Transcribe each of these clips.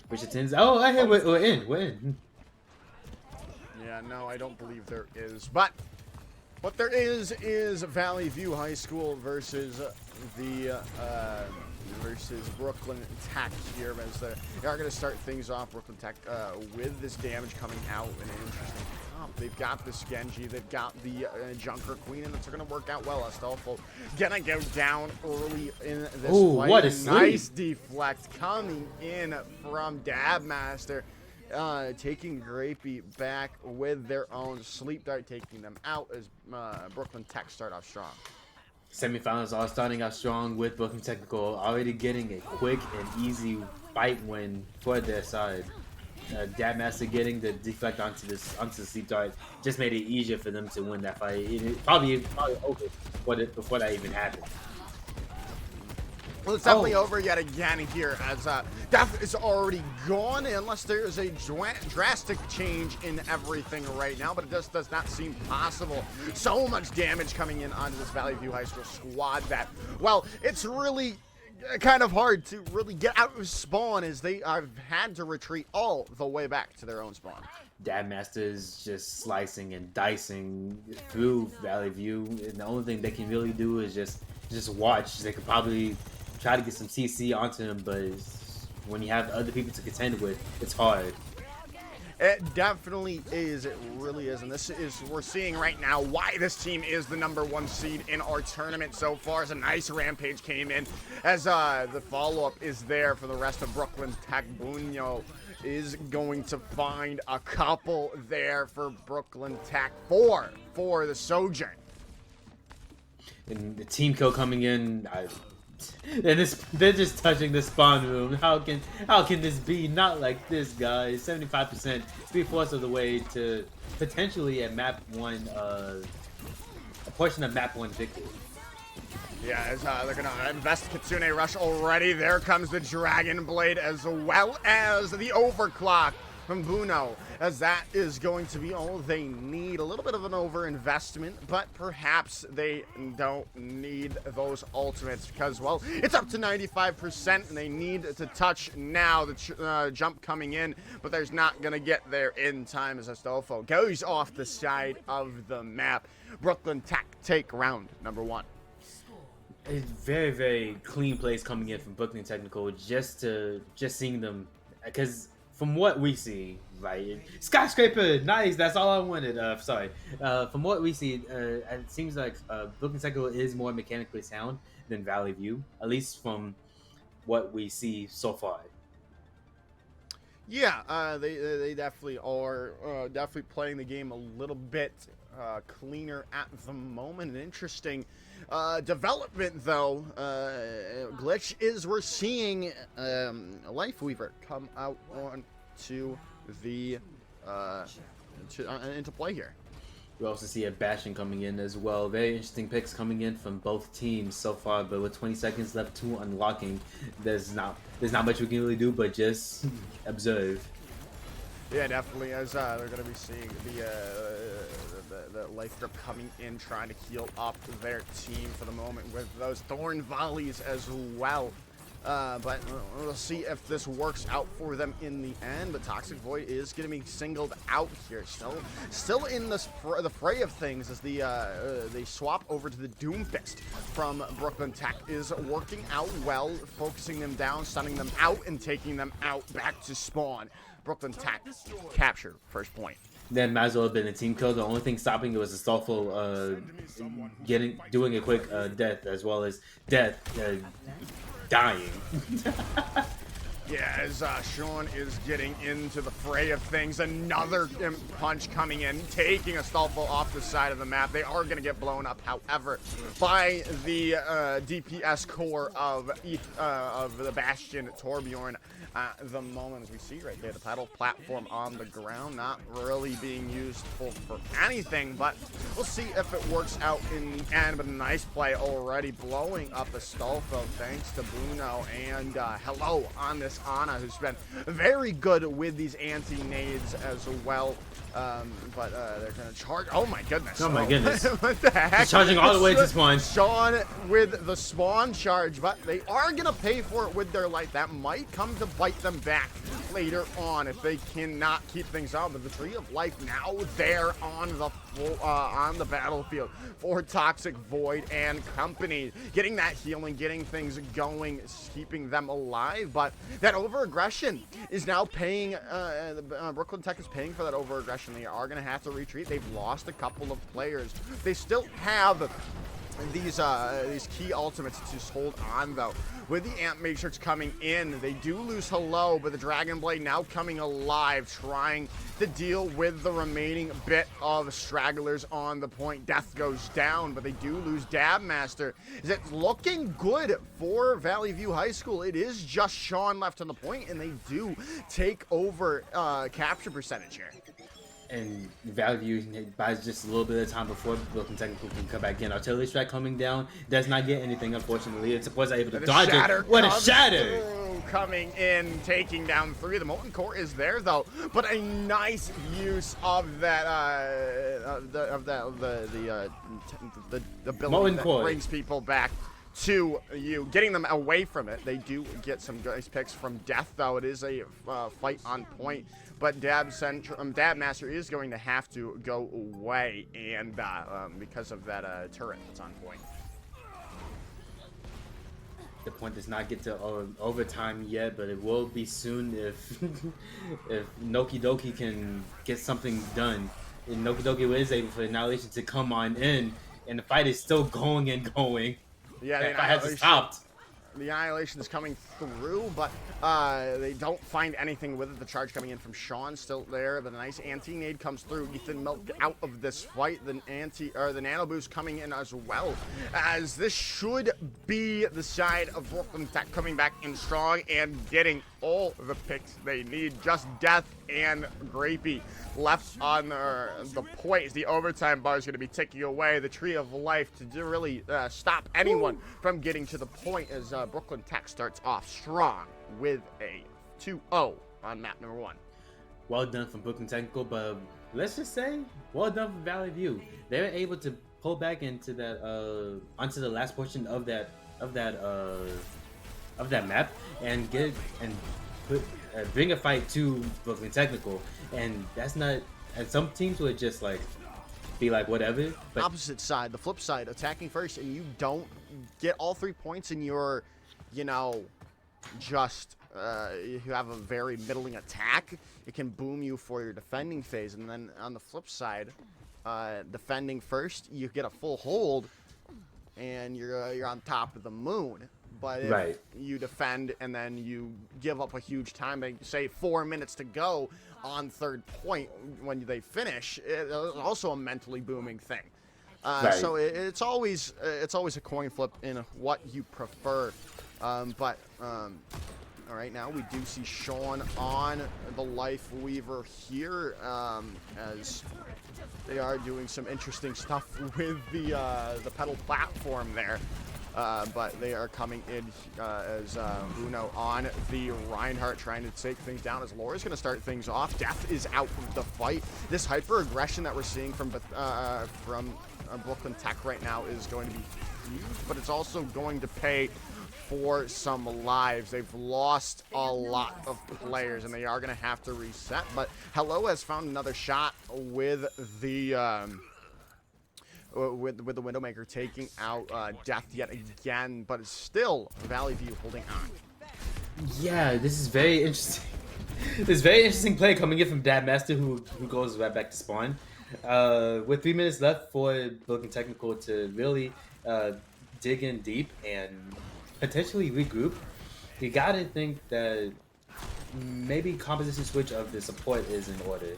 Richardson's. Oh, I hear we're in. We're in. Yeah, no, I don't believe there is. But what there is Valley View High School versus the versus Brooklyn Tech here, as they are going to start things off. Brooklyn Tech with this damage coming out in an interesting comp. They've got the Genji, they've got the Junker Queen, and it's going to work out well. Astolfo gonna go down early in this fight. What a nice deflect coming in from Dabmaster. Taking Grapey back with their own sleep dart, taking them out as Brooklyn Tech start off strong. Semifinals all starting out strong with Brooklyn Technical already getting a quick and easy fight win for their side. Dabmaster getting the deflect onto the sleep dart just made it easier for them to win that fight. It probably over before that even happened. Well, it's definitely over yet again here, as Def is already gone, unless there is a drastic change in everything right now, but it just does not seem possible. So much damage coming in onto this Valley View High School squad that, well, it's really kind of hard to really get out of spawn, as they have had to retreat all the way back to their own spawn. Dabmaster is just slicing and dicing through Valley View, and the only thing they can really do is just watch. They could probably try to get some CC onto him, but when you have other people to contend with, it's hard. It definitely is. It really is. And this is, we're seeing right now why this team is the #1 seed in our tournament so far. As a nice rampage came in, as the follow-up is there for the rest of Brooklyn Tech. Bunyo is going to find a couple there for Brooklyn Tech. Four for the Sojourn. And the team kill coming in. They're just touching the spawn room. How can this be not like this, guys? 75%, 3/4 of the way to potentially a map 1, a portion of map 1 victory. Yeah, as they're gonna invest Kitsune Rush already. There comes the Dragon Blade, as well as the Overclock from Buno, as that is going to be all they need. A little bit of an over-investment, but perhaps they don't need those ultimates, because, well, it's up to 95%, and they need to touch now. The jump coming in, but there's not going to get there in time, as Astolfo goes off the side of the map. Brooklyn Tech take round #1. A very, very clean plays coming in from Brooklyn Technical, just seeing them, because from what we see, right, skyscraper, nice. That's all I wanted. From what we see, it seems like Brooklyn Technical is more mechanically sound than Valley View, at least from what we see so far. Yeah, they definitely are definitely playing the game a little bit cleaner at the moment. An interesting development, though, glitch, is we're seeing Life Weaver come out on to the into play here. We also see a bashing coming in as well. Very interesting picks coming in from both teams so far, but with 20 seconds left to unlocking, there's not much we can really do but just observe. Yeah, definitely, as they're going to be seeing the life grip coming in, trying to heal up their team for the moment with those thorn volleys as well. But we'll see if this works out for them in the end. But Toxic Void is going to be singled out here. Still in the fray of things, as they swap over to the Doomfist from Brooklyn Tech is working out well, focusing them down, stunning them out, and taking them out back to spawn. Brooklyn Tech capture first point. Then might as well have been a team kill. The only thing stopping it was Astolfo doing a quick death, as well as dying. Yeah, as Sean is getting into the fray of things. Another punch coming in, taking Astolfo off the side of the map. They are going to get blown up, however, by the DPS core of the Bastion Torbjorn at the moment, as we see right there. The pedal platform on the ground, not really being used for anything, but we'll see if it works out in the end. But a nice play already, blowing up Astolfo thanks to Bruno, and hello on this It's Ana, who's been very good with these anti-nades as well. But they're going to charge. Oh my goodness. Oh my goodness. What the heck? He's charging all the way to spawn. Sean with the spawn charge, but they are going to pay for it with their life. That might come to bite them back later on if they cannot keep things on. But the Tree of Life now there on the battlefield for Toxic Void and company. Getting that healing, getting things going, keeping them alive. But that over-aggression is now paying, Brooklyn Tech is paying for that over-aggression. They are going to have to retreat. They've lost a couple of players. They still have these key ultimates to hold on, though. With the Amp Matrix coming in, they do lose Hello, but the Dragon Blade now coming alive, trying to deal with the remaining bit of stragglers on the point. Death goes down, but they do lose Dab Master. Is it looking good for Valley View High School? It is just Sean left on the point, and they do take over capture percentage here. And Valley View buys just a little bit of time before Brooklyn Technical can come back in. Artillery strike coming down does not get anything, unfortunately. It's supposed to be able to dodge it. What a shatter! Coming in, taking down 3. The Molten Core is there though, but a nice use of that the ability that brings people back to you, getting them away from it. They do get some nice picks from Death though. It is a fight on point. But Dab Master is going to have to go away, and because of that turret that's on point. The point does not get to overtime yet, but it will be soon if if Noki Doki can get something done. And Noki Doki is able for Annihilation to come on in, and the fight is still going and going. Yeah, the fight hasn't stopped. The Annihilation is coming through, but they don't find anything with it. The charge coming in from Sean still there, but a nice anti-nade comes through. Ethan milked out of this fight. The nano boost coming in as well, as this should be the side of Brooklyn Tech coming back in strong and getting all the picks they need. Just Death and Grapey left on the point. The overtime bar is going to be ticking away. The Tree of Life to really stop anyone from getting to the point as Brooklyn Tech starts off strong with a 2-0 on map number 1. Well done from Brooklyn Technical, but let's just say well done from Valley View. They were able to pull back into that onto the last portion of that map and bring a fight to Brooklyn Technical, and that's not. And some teams would just like be like whatever. But opposite side, the flip side, attacking first, and you don't get all 3 points, and you're, just you have a very middling attack. It can boom you for your defending phase, and then on the flip side, defending first, you get a full hold, and you're on top of the moon. But if you defend and then you give up a huge time, like say 4 minutes to go on third point when they finish, it's also a mentally booming thing. So it's always a coin flip in what you prefer. All right, now we do see Sean on the Life Weaver here, as they are doing some interesting stuff with the pedal platform there. But they are coming in as Bruno on the Reinhardt, trying to take things down as Laura's going to start things off. Death is out of the fight. This hyper aggression that we're seeing from Brooklyn Tech right now is going to be huge, but it's also going to pay for some lives. They've lost a lot of players, and they are going to have to reset. But Hello has found another shot with the with the Widowmaker taking out Death yet again, but it's still Valley View holding on. Yeah, this is very interesting. This very interesting play coming in from Dab Master, who goes right back to spawn. With 3 minutes left for Brooklyn Technical to really dig in deep and potentially regroup, you gotta think that maybe composition switch of the support is in order.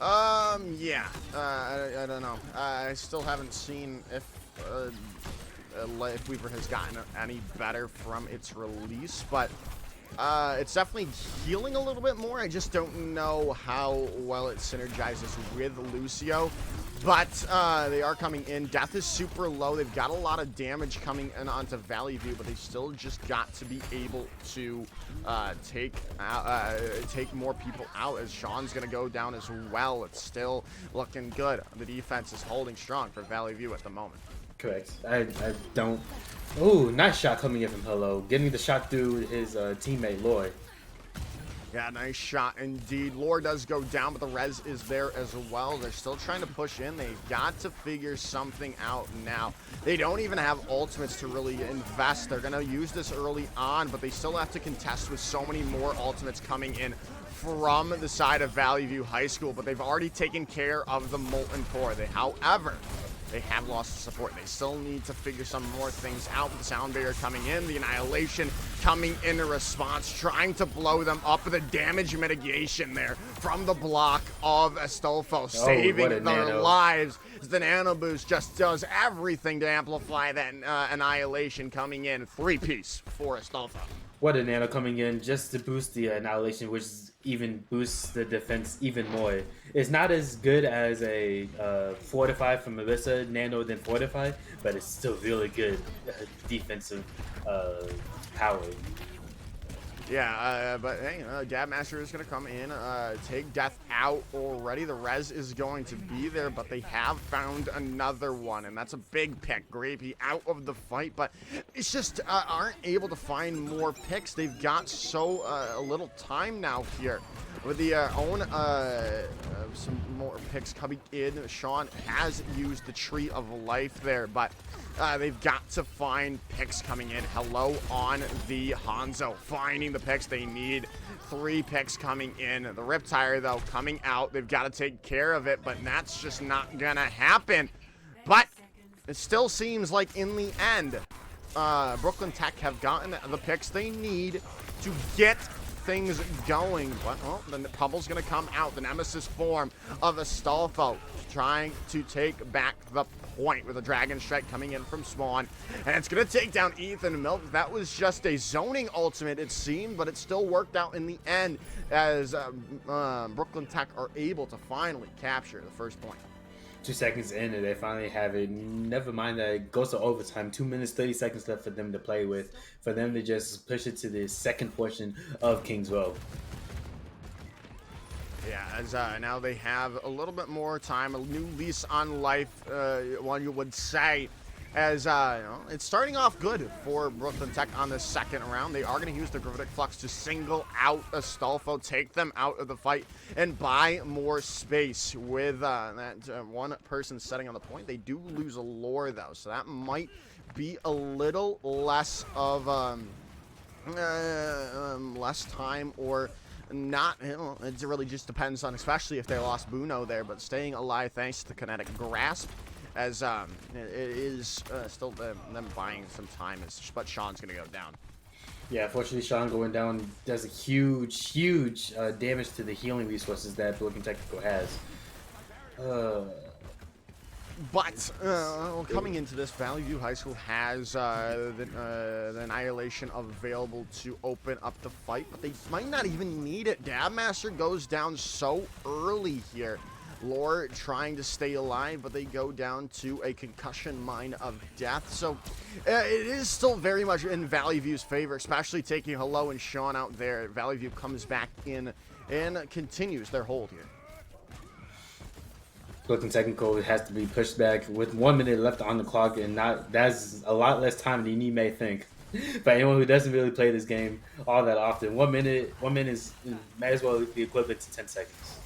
Yeah. I don't know. I still haven't seen if Life Weaver has gotten any better from its release, but it's definitely healing a little bit more. I just don't know how well it synergizes with Lucio. But they are coming in. Death is super low. They've got a lot of damage coming in onto Valley View, but they still just got to be able to take more people out, as Sean's going to go down as well. It's still looking good. The defense is holding strong for Valley View at the moment. Correct. I don't... Ooh, nice shot coming in from Hello. Getting the shot through his teammate, Lloyd. Yeah, nice shot indeed. Lore does go down, but the res is there as well. They're still trying to push in. They've got to figure something out now. They don't even have ultimates to really invest. They're going to use this early on, but they still have to contest with so many more ultimates coming in from the side of Valley View High School, but they've already taken care of the Molten Core. However, they have lost support. They still need to figure some more things out. With the Sound Barrier coming in, the Annihilation coming in response, trying to blow them up. The damage mitigation there from the block of Astolfo, saving their lives. The Nano Boost just does everything to amplify that Annihilation coming in. 3-piece for Astolfo. What a Nano coming in just to boost the Annihilation, which even boosts the defense even more. It's not as good as a Fortify from Melissa, Nano then Fortify, but it's still really good defensive power. Yeah, but hey, Dab Master is going to come in, take Death out already. The res is going to be there, but they have found another one, and that's a big pick. Grapey out of the fight, but it's just aren't able to find more picks. They've got so little time now here. With the some more picks coming in, Sean has used the Tree of Life there, but they've got to find picks coming in. Hello on the Hanzo, finding the picks they need. 3 picks coming in. The Riptire, though, coming out. They've got to take care of it, but that's just not going to happen. But it still seems like in the end, Brooklyn Tech have gotten the picks they need to get things going. But then the Pummels gonna come out. The Nemesis form of Astolfo trying to take back the point with a Dragon Strike coming in from Spawn, and it's gonna take down Ethan Milk. That was just a zoning ultimate, it seemed, but it still worked out in the end as Brooklyn Tech are able to finally capture the first point. 2 seconds in and they finally have it. Never mind that it goes to overtime. 2 minutes, 30 seconds left for them to play with. For them to just push it to the second portion of King's Row. Yeah, as now they have a little bit more time, a new lease on life, one you would say, as it's starting off good for Brooklyn Tech on the second round. They are going to use the Gravitic Flux to single out Astolfo, take them out of the fight, and buy more space. With that one person setting on the point, they do lose a lore, though, so that might be a little less of less time or not. It really just depends on, especially if they lost Buno there, but staying alive thanks to the Kinetic Grasp, as it is still them buying some time, but Sean's going to go down. Yeah, unfortunately, Sean going down does a huge damage to the healing resources that Brooklyn Technical has. But coming into this, Valley View High School has the Annihilation available to open up the fight, but they might not even need it. Dabmaster goes down so early here. Lore trying to stay alive, but they go down to a concussion mine of death. So it is still very much in Valley View's favor, especially taking Hello and Sean out there. Valley View comes back in and continues their hold here. Brooklyn Technical has to be pushed back with 1 minute left on the clock, and that's a lot less time than you may think. For anyone who doesn't really play this game all that often, 1 minute is might as well be equivalent to 10 seconds.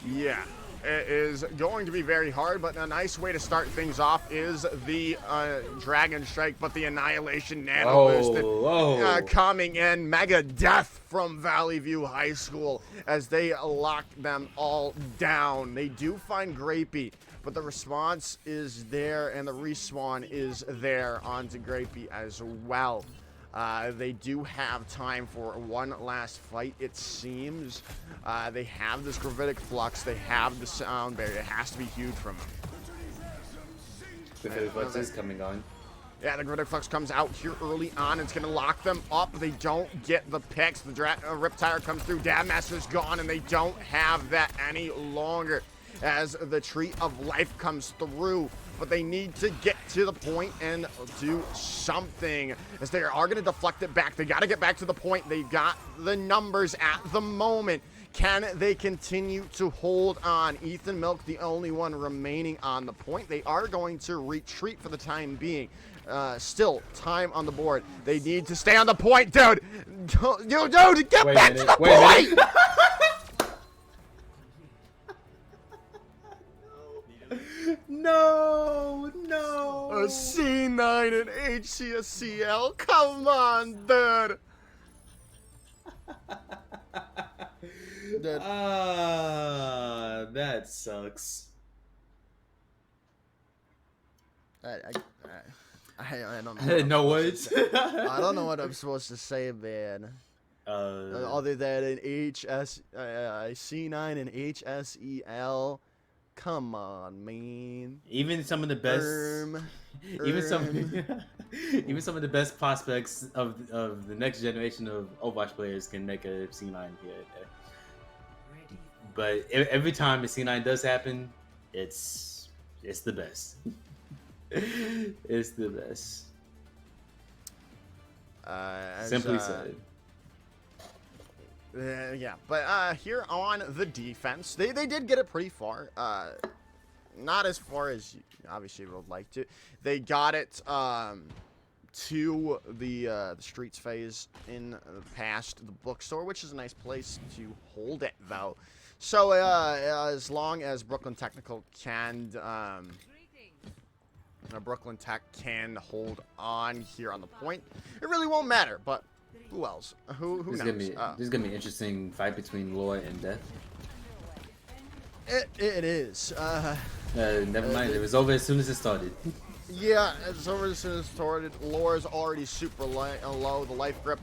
Yeah, it is going to be very hard, but a nice way to start things off is the Dragon Strike, but the Annihilation Nano Boost coming in. Mega Death from Valley View High School as they lock them all down. They do find Grapey, but the response is there, and the respawn is there onto Grapey as well. They do have time for one last fight, it seems. They have this Gravitic Flux. They have the Sound Barrier. It has to be huge from them. The Gravitic Flux is coming on. Yeah, the Gravitic Flux comes out here early on. It's going to lock them up. They don't get the picks. The Riptire comes through. Dabmaster's gone, and they don't have that any longer. as the Tree of Life comes through. But they need to get to the point and do something, as they are going to deflect it back. They got to get back to the point. They got the numbers at the moment. Can they continue to hold on? Ethan Milk, the only one remaining on the point. They are going to retreat for the time being. Still, time on the board. They need to stay on the point, dude. Dude, get back to the point. No. A C9 and HSEL. Come on, dude. That sucks. I don't know. No words. I don't know what I'm supposed to say, man. Other than an C9 and HSEL. Come on, man. Even some of the best, even some of the best prospects of the next generation of Overwatch players can make a C9 here and there. But every time a C9 does happen, it's the best. It's the best. Simply said. Yeah, but here on the defense, they did get it pretty far. Not as far as you obviously would like to. They got it to the streets phase in past the bookstore, which is a nice place to hold it, though. So as long as Brooklyn Technical can, Brooklyn Tech can hold on here on the point, it really won't matter. But who else? Who knows? This is gonna be an interesting fight between Lore and Death. It is. Never mind. It was over as soon as it started. Yeah, it's over as soon as it started. Lore's already super low. The life grip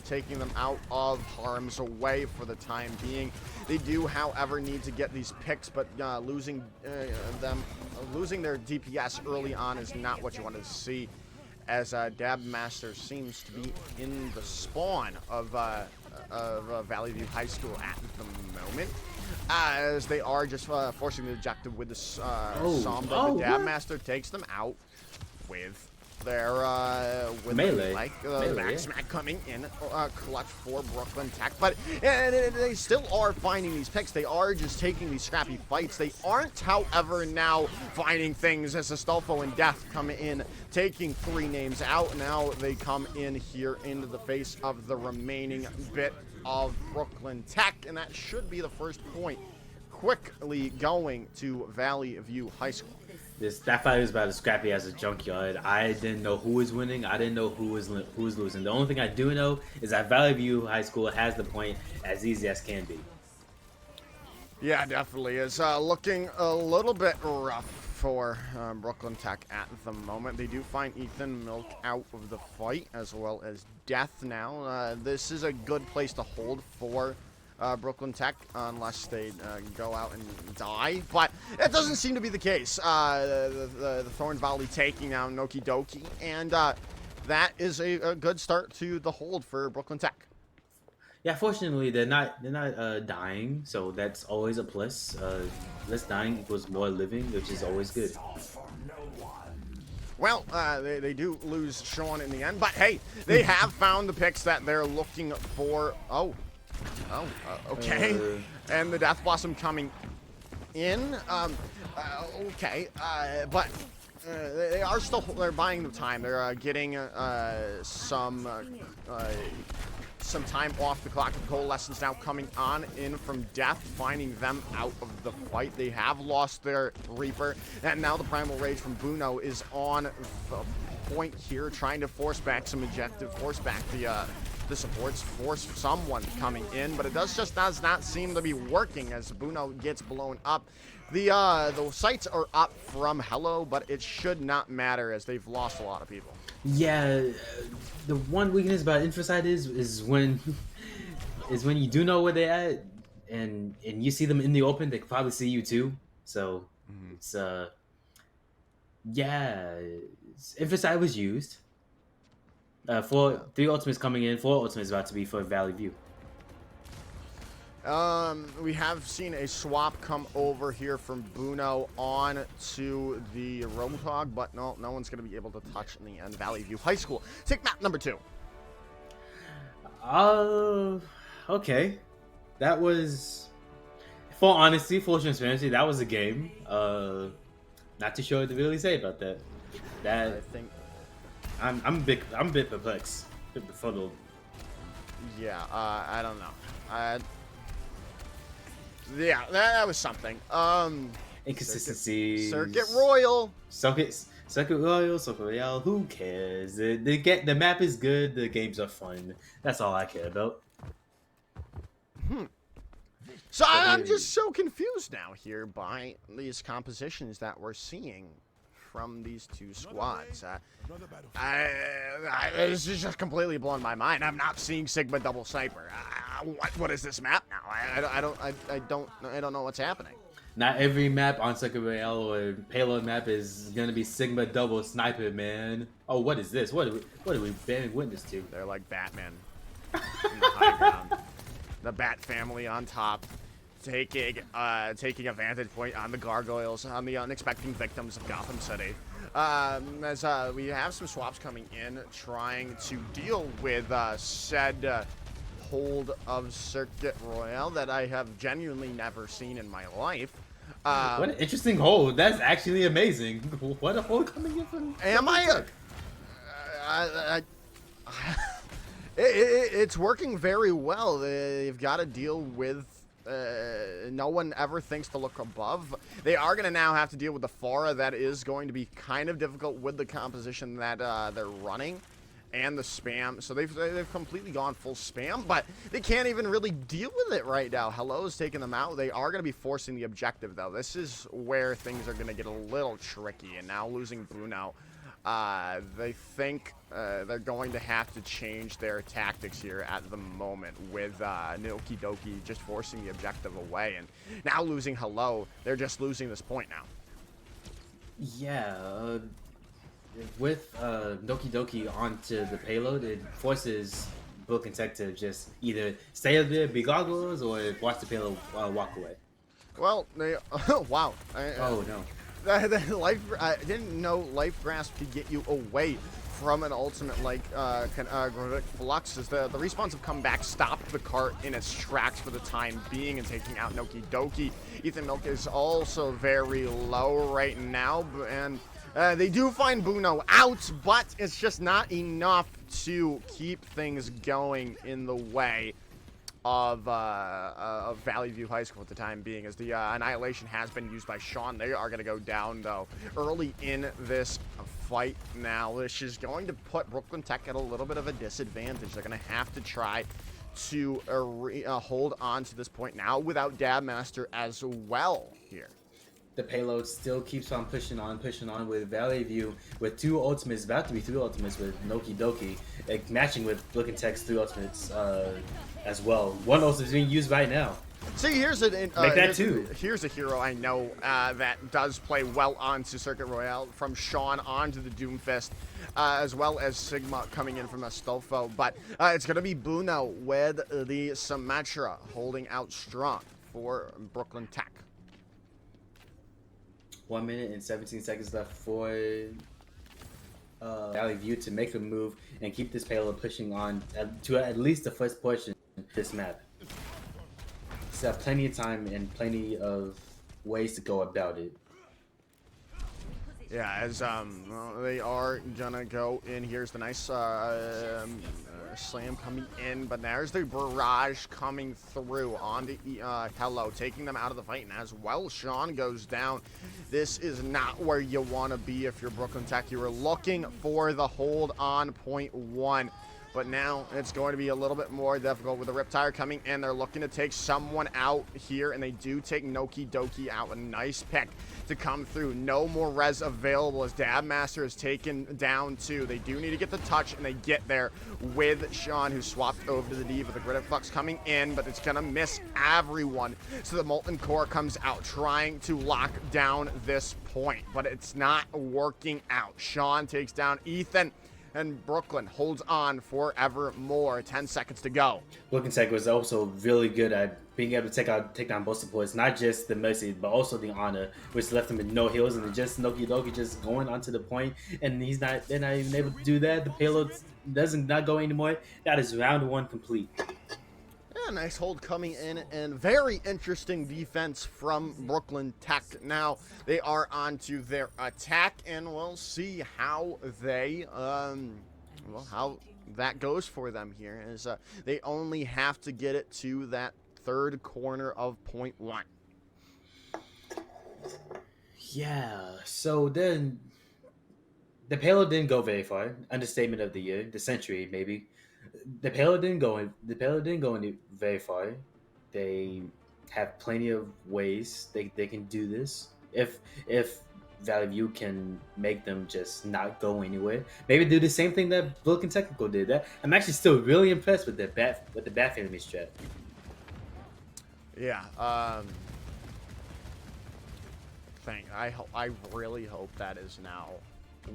taking them out of harm's way for the time being. They do, however, need to get these picks, but losing their DPS early on is not what you want to see, as Dab Master seems to be in the spawn of Valley View High School at the moment. As they are just forcing the objective with the Sombra. The Dab Master takes them out with their melee. Back smack coming in clutch for Brooklyn Tech. But they still are finding these picks. They are just taking these scrappy fights. They aren't, however, now finding things as Astolfo and Death come in, taking 3 names out. Now they come in here into the face of the remaining bit of Brooklyn Tech, and that should be the first point quickly going to Valley View High School. That fight was about as scrappy as a junkyard. I didn't know who was winning. I didn't know who was losing. The only thing I do know is that Valley View High School has the point as easy as can be. Yeah, definitely is. Looking a little bit rough for Brooklyn Tech at the moment. They do find Ethan Milk out of the fight, as well as Death now. This is a good place to hold for Brooklyn Tech, unless they go out and die. But it doesn't seem to be the case. The Thorn Valley taking down Noki Doki, and that is a good start to the hold for Brooklyn Tech. Yeah, fortunately they're not dying, so that's always a plus. Less dying equals more living, which is always good. Well, they do lose Sean in the end, but hey, they have found the picks that they're looking for. Okay. And the Death Blossom coming in. Okay. But they are still, they're buying the time. They're getting some time off the clock. The Coalescence now coming on in from Death, finding them out of the fight. They have lost their Reaper, and now the Primal Rage from Buno is on the point here, trying to force back some objective, force back the supports, force someone coming in, but it does not seem to be working as Buno gets blown up. The sights are up from Hello, but it should not matter as they've lost a lot of people. Yeah, the one weakness about Infrasight is when you do know where they're at and you see them in the open, they can probably see you too. So it's Infrasight was used. 3 ultimates coming in, 4 ultimates about to be for Valley View. We have seen a swap come over here from Buno on to the Roadhog, but no one's going to be able to touch in the end. Valley View High School. Take map number 2. Okay. That was, full honesty, full transparency, that was a game. Not too sure what to really say about that. I think I'm a bit perplexed, a bit befuddled. Yeah, I don't know. Yeah, that was something. Inconsistencies. Circuit Royal. Circuit Royale. Who cares? The map is good. The games are fun. That's all I care about. So I'm just so confused now here by these compositions that we're seeing from these two squads. This is just completely blowing my mind. I'm not seeing Sigma double sniper. What is this map now? I don't know what's happening. Not every map on Circuit Royale or Payload map is gonna be Sigma double sniper, man. Oh, what is this? What are we bearing witness to? They're like Batman in the high ground. The Bat family on top, taking a vantage point on the gargoyles, on the unexpected victims of Gotham City. As we have some swaps coming in, trying to deal with said hold of Circuit Royale that I have genuinely never seen in my life. What an interesting hold. That's actually amazing. What a hold coming in from... It's working very well. They've got to deal with no one ever thinks to look above. They are going to now have to deal with the Pharah. That is going to be kind of difficult with the composition that they're running and the spam. So they've completely gone full spam, but they can't even really deal with it right now. Hello's taking them out. They are going to be forcing the objective, though. This is where things are going to get a little tricky, and now losing Bruno. They think they're going to have to change their tactics here at the moment with Noki Doki just forcing the objective away, and now losing Hello. They're just losing this point now. Yeah, with Noki Doki onto the payload, it forces Book and Tech to just either stay there, be goggles, or watch the payload walk away. Well, they wow. Oh no. I didn't know Life Grasp could get you away from an ultimate like Gravitic Flux. As the respawns have come back, stopped the cart in its tracks for the time being and taking out Noki Doki. Ethan Milk is also very low right now, and they do find Buno out, but it's just not enough to keep things going in the way of Valley View High School at the time being, as the Annihilation has been used by Sean. They are going to go down, though, early in this fight now, which is going to put Brooklyn Tech at a little bit of a disadvantage. They're going to have to try to hold on to this point now without Dabmaster as well here. The payload still keeps on pushing on with Valley View with 2 ultimates, about to be 3 ultimates with Noki Doki, matching with Brooklyn Tech's 3 ultimates as well. 1 ultimate is being used right now. See, here's a hero I know that does play well onto Circuit Royale, from Sean onto the Doomfist, as well as Sigma coming in from Astolfo. But it's going to be Buno with the Symmetra holding out strong for Brooklyn Tech. 1 minute and 17 seconds left for Valley View to make a move and keep this payload pushing on to at least the first portion of this map. So plenty of time and plenty of ways to go about it. Yeah, as they are gonna go in. Here's the nice slam coming in, but there's the barrage coming through onto Hello, taking them out of the fight. And as well, Sean goes down. This is not where you want to be if you're Brooklyn Tech. You were looking for the hold on point 1. But now it's going to be a little bit more difficult with the Riptire coming in. They're looking to take someone out here, and they do take Noki Doki out. A nice pick to come through. No more res available as Dabmaster is taken down too. They do need to get the touch, and they get there with Sean, who swapped over to the D with the Grid Flux coming in, but it's going to miss everyone. So the Molten Core comes out, trying to lock down this point, but it's not working out. Sean takes down Ethan. and Brooklyn holds on forevermore. 10 seconds to go. Brooklyn Tech was also really good at being able to take down both supports, not just the Mercy, but also the Honor, which left him with no heals, and just Noki Doki just going onto the point, and they're not even able to do that. The payload doesn't not go anymore. That is round 1 complete. Yeah, nice hold coming in, and very interesting defense from Brooklyn Tech. Now they are onto their attack, and we'll see how they, how that goes for them here. As they only have to get it to that third corner of point 1. Yeah. So then, the payload didn't go very far. Understatement of the year, the century maybe. The payload didn't go in. The payload didn't go any very far. They have plenty of ways they can do this. If Valley View can make them just not go anywhere, maybe do the same thing that Vulcan Technical did. That I'm actually still really impressed with the bat family strat. Yeah. I really hope that is now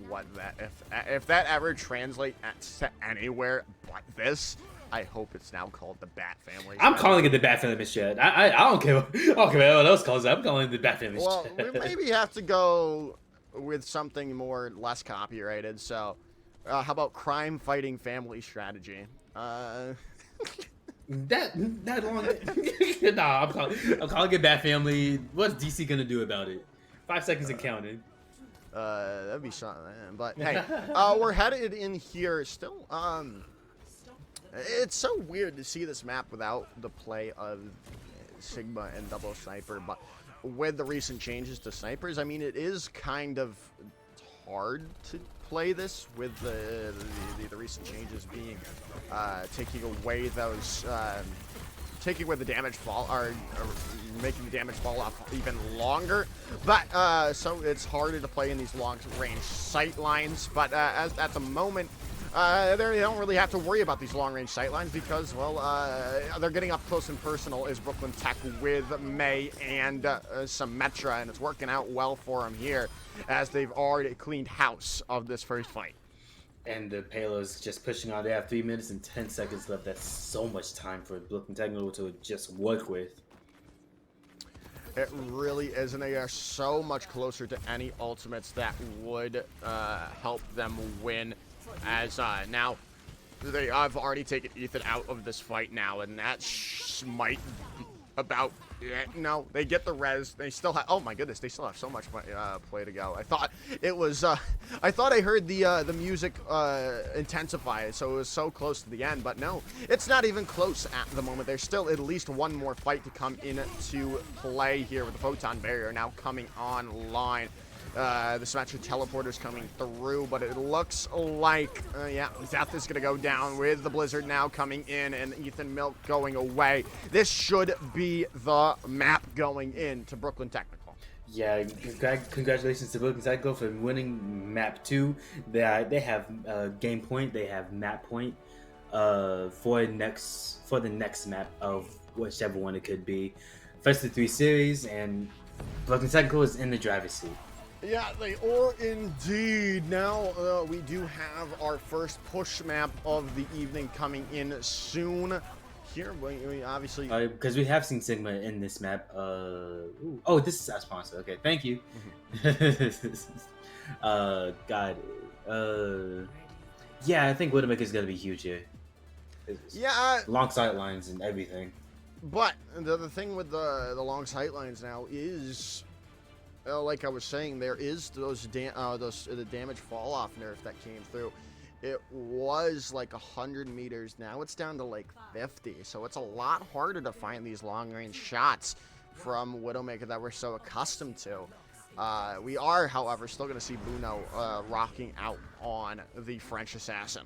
what that if that ever translates to anywhere but this. I hope it's now called the Bat Family. I'm calling it the Bat Family strat. I don't care. I don't care what else calls it. I'm calling it the Bat Family strat. Well, we maybe have to go with something more less copyrighted. So, how about crime fighting family strategy? That long. Nah, I'm calling it Bat Family. What's DC gonna do about it? 5 seconds and counting. That'd be something, man. But hey, we're headed in here still. It's so weird to see this map without the play of Sigma and Double Sniper, but with the recent changes to snipers, I mean, it is kind of hard to play this with the recent changes being taking away those taking away the damage fall or making the damage fall off even longer, but so it's harder to play in these long range sight lines. But as at the moment, they don't really have to worry about these long range sight lines because, well, they're getting up close and personal is Brooklyn Tech with May and Symmetra, and it's working out well for them here as they've already cleaned house of this first fight. And the payload's just pushing on. They have 3 minutes and 10 seconds left. That's so much time for Brooklyn Technical to just work with. It really is, and they are so much closer to any ultimates that would help them win. As now, they have already taken Ethan out of this fight now, and that might about no. They get the res. They still have. Oh my goodness, they still have so much play to go. I thought it was. I thought I heard the music intensify, so it was so close to the end. But no, it's not even close at the moment. There's still at least one more fight to come into play here with the photon barrier now coming online. The Symmetra teleporter's coming through, but it looks like, yeah, Death is going to go down with the Blizzard now coming in and Ethan Milk going away. This should be the map going in to Brooklyn Technical. Yeah, congratulations to Brooklyn Technical for winning map 2. They have game point, they have map point for the next map of whichever one it could be. First of 3 series, and Brooklyn Technical is in the driver's seat. Yeah, they are indeed. Now, we do have our first push map of the evening coming in soon. Here, we obviously... Because we have seen Sigma in this map. Oh, this is our sponsor. Okay, thank you. God. Yeah, I think Widowmaker is going to be huge here. Yeah. Long sight lines and everything. But the thing with the long sight lines now is... like I was saying, there is the damage fall off nerf that came through. It was like 100 meters. Now it's down to like 50. So it's a lot harder to find these long range shots from Widowmaker that we're so accustomed to. We are, however, still going to see Buno rocking out on the French Assassin.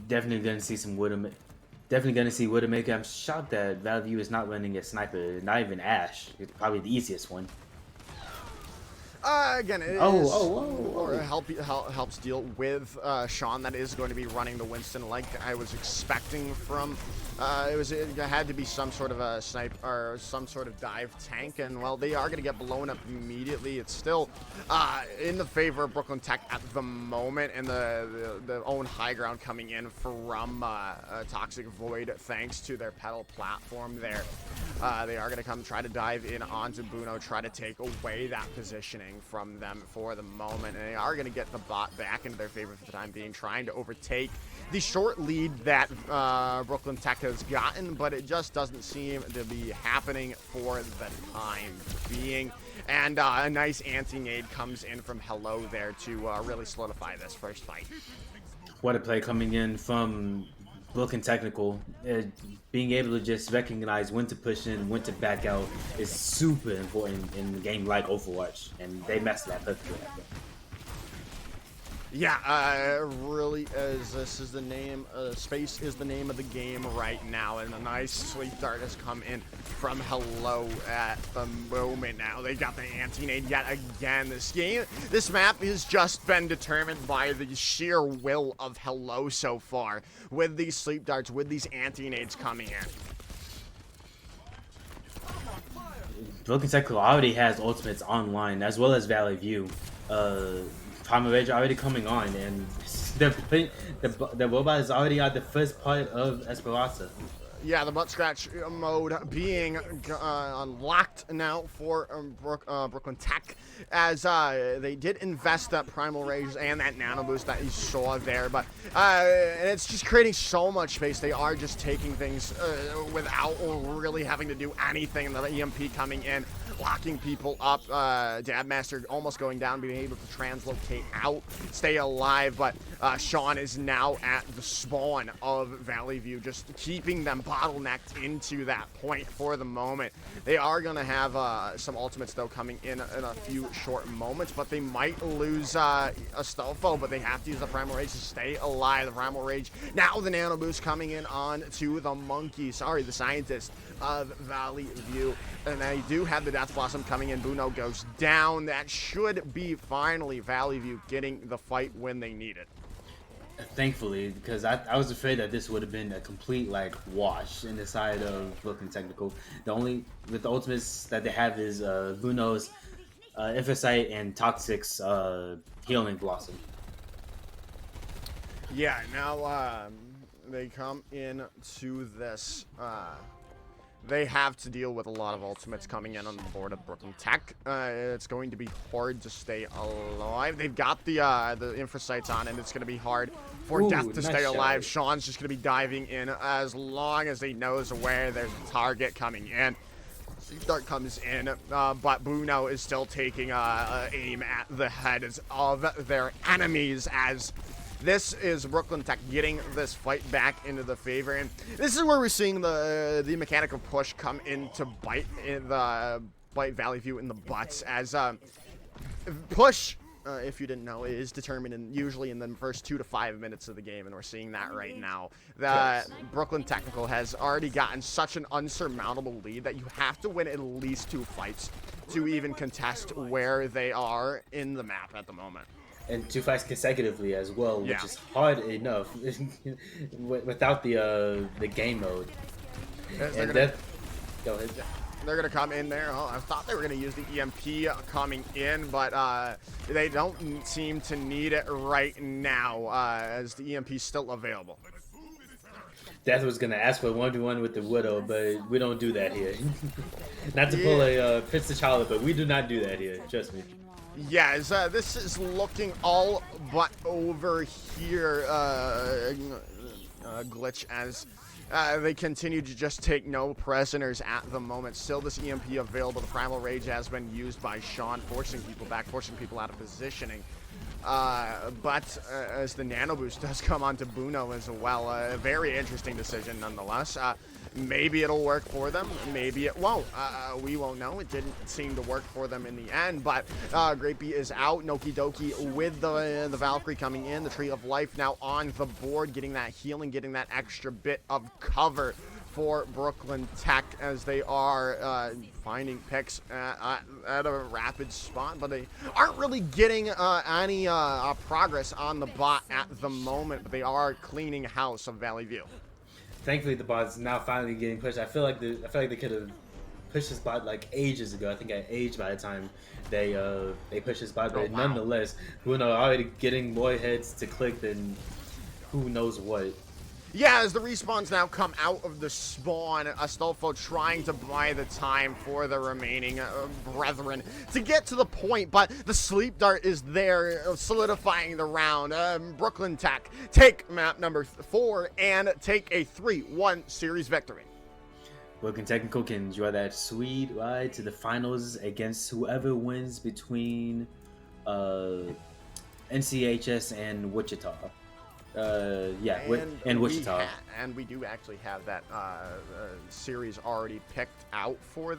Definitely going to see some Widowmaker. Definitely going to see Widowmaker. I'm shocked that Value is not running a sniper, not even Ash. It's probably the easiest one. Again, it is or helps deal with Sean. That is going to be running the Winston like I was expecting from. It had to be some sort of a snipe or some sort of dive tank, and well, they are going to get blown up immediately. It's still in the favor of Brooklyn Tech at the moment, and the own high ground coming in from Toxic Void thanks to their pedal platform there. They are going to come try to dive in onto Buno, try to take away that positioning from them for the moment, and they are going to get the bot back into their favor for the time being, trying to overtake the short lead that Brooklyn Tech has gotten, but it just doesn't seem to be happening for the time being. And a nice anti-nade comes in from Hello there to really solidify this first fight. What a play coming in from Brooklyn Technical. Being able to just recognize when to push in, when to back out is super important in a game like Overwatch, and they messed that perfectly. Yeah, really is. This is the name. Space is the name of the game right now, and a nice sweet dart has come in from Hello at the moment. Now they got the anti-nade yet again. This map has just been determined by the sheer will of Hello so far, with these sleep darts, with these anti-nades coming in. Brooklyn Technical already has ultimates online as well as Valley View. Primal Rage already coming on, and the robot is already at the first part of Esperanza. Yeah, the butt scratch mode being unlocked now for Brooklyn Tech, as they did invest that Primal Rage and that Nano Boost that you saw there, but and it's just creating so much space. They are just taking things without really having to do anything. The EMP coming in, locking people up. Dabmaster almost going down, being able to translocate out, stay alive, but Sean is now at the spawn of Valley View, just keeping them bottlenecked into that point for the moment. They are going to have some ultimates, though, coming in a few short moments, but they might lose Astolfo, but they have to use the Primal Rage to stay alive. The Primal Rage, now the Nano Boost coming in on to the monkey, the scientist of Valley View, and they do have the Death Blossom coming in. Buno goes down. That should be finally Valley View getting the fight when they need it. Thankfully, because I was afraid that this would have been a complete wash in the side of Brooklyn Technical. The only with the ultimates that they have is Buno's Infocyte and Toxic's Healing Blossom. Yeah, now they come in to this. They have to deal with a lot of ultimates coming in on the board of Brooklyn Tech. It's going to be hard to stay alive. They've got the Infocytes on, and it's going to be hard for Death to stay alive. Sean's just going to be diving in as long as he knows where there's a target coming in. Dart comes in, but Buno is still taking aim at the heads of their enemies, as this is Brooklyn Tech getting this fight back into the favor, and this is where we're seeing the mechanical push come in to bite Valley View in the butts, as push, if you didn't know, is determined usually in the first 2 to 5 minutes of the game, and we're seeing that right now. Brooklyn Technical has already gotten such an unsurmountable lead that you have to win at least 2 fights to even contest where they are in the map at the moment. And 2 fights consecutively as well, which is hard enough without the game mode. Go ahead. They're going to come in there. Oh, I thought they were going to use the EMP coming in, but they don't seem to need it right now, as the EMP is still available. Death was going to ask for a 1v1 with the Widow, but we don't do that here. Not to pull a Prince T'Challa, but we do not do that here, trust me. Yeah, this is looking all but over here, Glitch, as they continue to just take no prisoners at the moment. Still this EMP available. The Primal Rage has been used by Sean, forcing people back, forcing people out of positioning. But as the Nano Boost does come onto Buno as well, a very interesting decision nonetheless. Maybe it'll work for them, maybe it won't. We won't know. It didn't seem to work for them in the end, but Great B is out. Noki Doki with the Valkyrie coming in. The Tree of Life now on the board, getting that healing, getting that extra bit of cover for Brooklyn Tech as they are finding picks at a rapid spot, but they aren't really getting any progress on the bot at the moment, but they are cleaning house of Valley View. Thankfully, the bot's now finally getting pushed. I feel like they could have pushed this bot like ages ago. I think at age by the time they pushed this bot, but nonetheless, who knows? Already getting more heads to click than who knows what. Yeah, as the respawns now come out of the spawn, Astolfo trying to buy the time for the remaining brethren to get to the point, but the sleep dart is there, solidifying the round. Brooklyn Tech take map number 4 and take a 3-1 series victory. Brooklyn Technical can enjoy that sweet ride to the finals against whoever wins between NCHS and Wichita. And Wichita. And we do actually have that series already picked out for them.